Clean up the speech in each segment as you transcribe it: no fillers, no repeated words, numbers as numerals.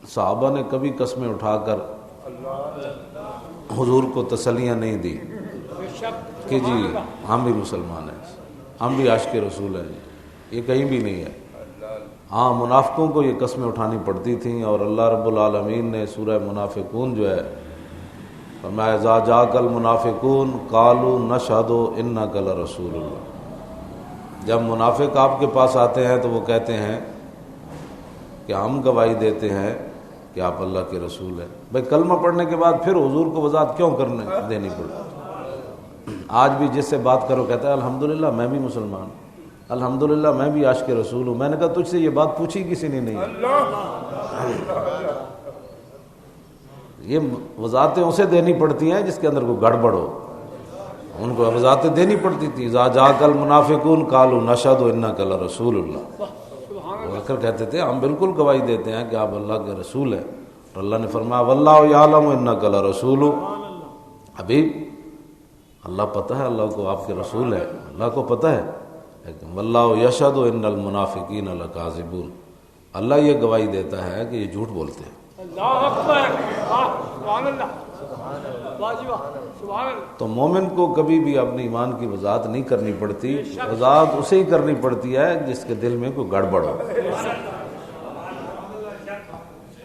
صحابہ نے کبھی قسمیں اٹھا کر حضور کو تسلیاں نہیں دی کہ جی ہم بھی مسلمان ہیں، ہم بھی عاشق رسول ہیں، یہ کہیں بھی نہیں ہے۔ ہاں منافقوں کو یہ قسمیں اٹھانی پڑتی تھیں، اور اللہ رب العالمین نے سورہ منافقون جو ہے فرمایا اذا جاءک المنافقون قالوا نشہد انک لرسول اللہ، جب منافق آپ کے پاس آتے ہیں تو وہ کہتے ہیں کہ ہم گواہی دیتے ہیں کہ آپ اللہ کے رسول ہیں۔ بھائی کلمہ پڑھنے کے بعد پھر حضور کو وضاحت کیوں دینی پڑی؟ آج بھی جس سے بات کرو کہتا ہے الحمدللہ میں بھی مسلمان ہوں، الحمدللہ میں بھی عاشق رسول ہوں۔ میں نے کہا تجھ سے یہ بات پوچھی کسی نے نہیں، یہ وضاحتیں اسے دینی پڑتی ہیں جس کے اندر کوئی گڑبڑ ہو، ان کو وضاحتیں دینی پڑتی تھی۔ اذا جاءک المنافقون قالوا نشہد انک لرسول اللہ، وہ کر کہتے تھے ہم بالکل گواہی دیتے ہیں کہ آپ اللہ کے رسول ہیں، اور اللہ نے فرمایا واللہ یعلم انک لرسول، حبیب اللہ پتہ ہے اللہ کو آپ کے رسول ہے، اللہ کو پتہ ہے، لیکن واللہ یشہد ان المنافقین لکاذبون، اللہ یہ گواہی دیتا ہے کہ یہ جھوٹ بولتے ہیں۔ اللہ اکبر، سبحان اللہ، سبحان اللہ۔ تو مومن کو کبھی بھی اپنے ایمان کی وضاحت نہیں کرنی پڑتی، وضاحت اسے ہی کرنی پڑتی ہے جس کے دل میں کوئی گڑبڑ ہو۔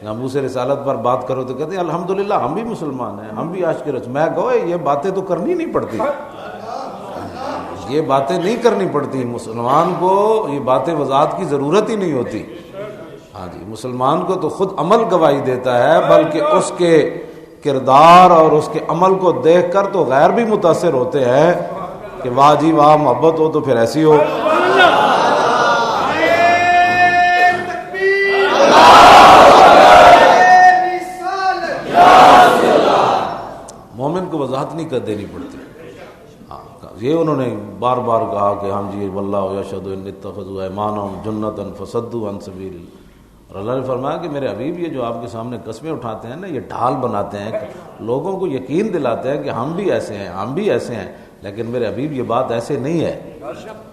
ابو سے رسالت پر بات کرو تو کہتے ہیں الحمدللہ ہم بھی مسلمان ہیں، ہم بھی عاشق رسول۔ میں کہو یہ باتیں تو کرنی نہیں پڑتی، یہ باتیں نہیں کرنی پڑتی، مسلمان کو یہ باتیں وضاحت کی ضرورت ہی نہیں ہوتی۔ ہاں جی، مسلمان کو تو خود عمل گواہی دیتا ہے، بلکہ اس کے کردار اور اس کے عمل کو دیکھ کر تو غیر بھی متاثر ہوتے ہیں کہ واہ جی واہ، محبت ہو تو پھر ایسی ہو۔ مومن کو وضاحت نہیں کر دینی پڑتی۔ یہ انہوں نے بار بار کہا کہ ہم جی واللہ یشہد ان اتخذوا ایمانہم جنۃ فصدوا عن سبیل اللہ، اور اللہ نے فرمایا کہ میرے حبیب یہ جو آپ کے سامنے قسمیں اٹھاتے ہیں نا، یہ ڈھال بناتے ہیں، لوگوں کو یقین دلاتے ہیں کہ ہم بھی ایسے ہیں، ہم بھی ایسے ہیں، لیکن میرے حبیب یہ بات ایسے نہیں ہے۔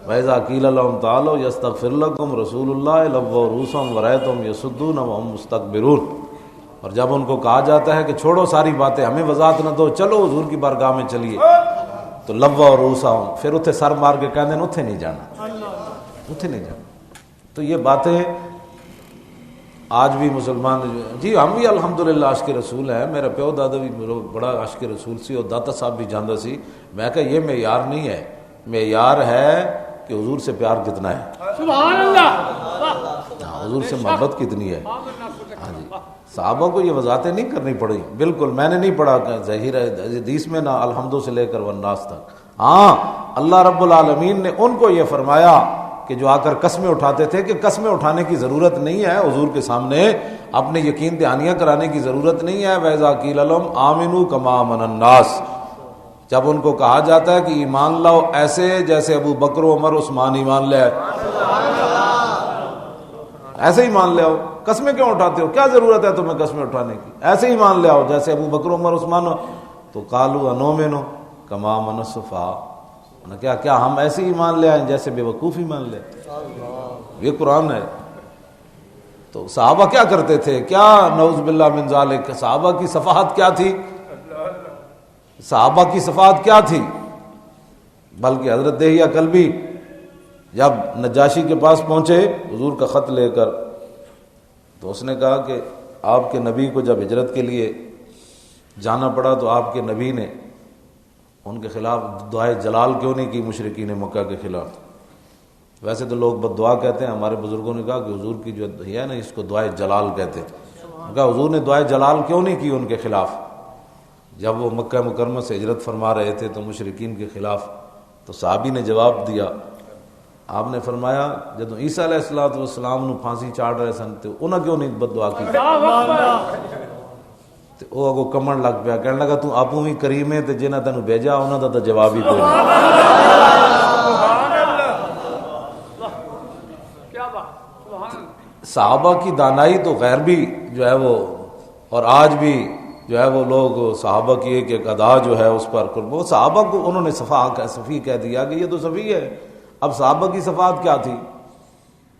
وَإِذَا قِيلَ لَهُمْ تَعَالَوْا يَسْتَغْفِرْ لَكُمْ رَسُولُ اللَّهِ لَوَّوْا رُءُوسَهُمْ وَرَأَيْتَهُمْ يَصُدُّونَ وَهُمْ مُسْتَكْبِرُونَ، اور جب ان کو کہا جاتا ہے کہ چھوڑو ساری باتیں، ہمیں وضاحت نہ دو، چلو حضور کی بارگاہ میں چلیے، تو لوا اور روساؤں، پھر اتنے سر مار کے کہتے ہیں اتنے نہیں جانا، اتنے نہیں جانا۔ تو یہ باتیں آج بھی مسلمان جی ہم بھی الحمدللہ عاشق رسول ہیں، میرا پیو دادا بھی بڑا عاشق رسول سی، اور داتا صاحب بھی جاندا سی۔ میں کہا یہ معیار نہیں ہے، معیار ہے کہ حضور سے پیار کتنا ہے، سبحان اللہ، حضور سے محبت کتنی ہے۔ ہاں جی، صحابہ کو یہ وضاحتیں نہیں کرنی پڑی، بالکل میں نے نہیں پڑھا کہ ظاہر حدیث میں نہ الحمدوں سے لے کر والناس تک۔ ہاں اللہ رب العالمین نے ان کو یہ فرمایا کہ جو آ کر قسمیں اٹھاتے تھے کہ قسمیں اٹھانے کی ضرورت نہیں ہے، حضور کے سامنے اپنے یقین دہانیاں کرانے کی ضرورت نہیں ہے۔ وَإِذَا قِيلَ لَهُمْ آمِنُوا كَمَا آمَنَ النَّاسُ، جب ان کو کہا جاتا ہے کہ ایمان لاؤ ایسے جیسے ابو بکر و عمر عثمان ایمان لے آئے، ایسے ہی مان لے آؤ، قسمیں کیوں اٹھاتے ہو، کیا ضرورت ہے تمہیں قسمیں اٹھانے کی، ایسے ہی مان لے آؤ جیسے ابو بکر عمر عثمان۔ تو قالوا انؤمن کما آمن السفہاء، کیا ہم ایسے ہی مان لے آئیں جیسے بے وقوف مان لے، یہ قرآن ہے۔ تو صحابہ کیا کرتے تھے، کیا نعوذ باللہ من ذالک، صحابہ کی صفحات کیا تھی، صحابہ کی صفحات کیا تھی؟ بلکہ حضرت دہیہ کلبی جب نجاشی کے پاس پہنچے حضور کا خط لے کر، تو اس نے کہا کہ آپ کے نبی کو جب ہجرت کے لیے جانا پڑا تو آپ کے نبی نے ان کے خلاف دعائے جلال کیوں نہیں کی مشرکین مکہ کے خلاف؟ ویسے تو لوگ بد دعا کہتے ہیں، ہمارے بزرگوں نے کہا کہ حضور کی جو ہے نا اس کو دعائے جلال کہتے ہیں۔ کہا حضور نے دعائے جلال کیوں نہیں کی ان کے خلاف؟ جب وہ مکہ مکرمہ سے ہجرت فرما رہے تھے تو مشرکین کے خلاف، تو صحابی نے جواب دیا، آپ نے فرمایا جدوں عیسیٰ علیہ السلام نو پھانسی چاڑ رہے سن تو انہاں کیوں نہیں بد دعا کی؟ تے او اگوں کمن لگ پیا، کہنے لگا تو آپوں بھی کریم ہے تے جنہاں تینوں بھیجا انہاں دا تے جواب ہی کوئی نہیں۔ صحابہ کی دانائی تو غیر بھی جو ہے وہ، اور آج بھی جو ہے وہ لوگ صحابہ کی ایک ایک ادا جو ہے اس پر وہ صحابہ کو انہوں نے صفی کہہ دیا کہ یہ تو صفی ہے۔ اب صحابہ کی صفات کیا تھی؟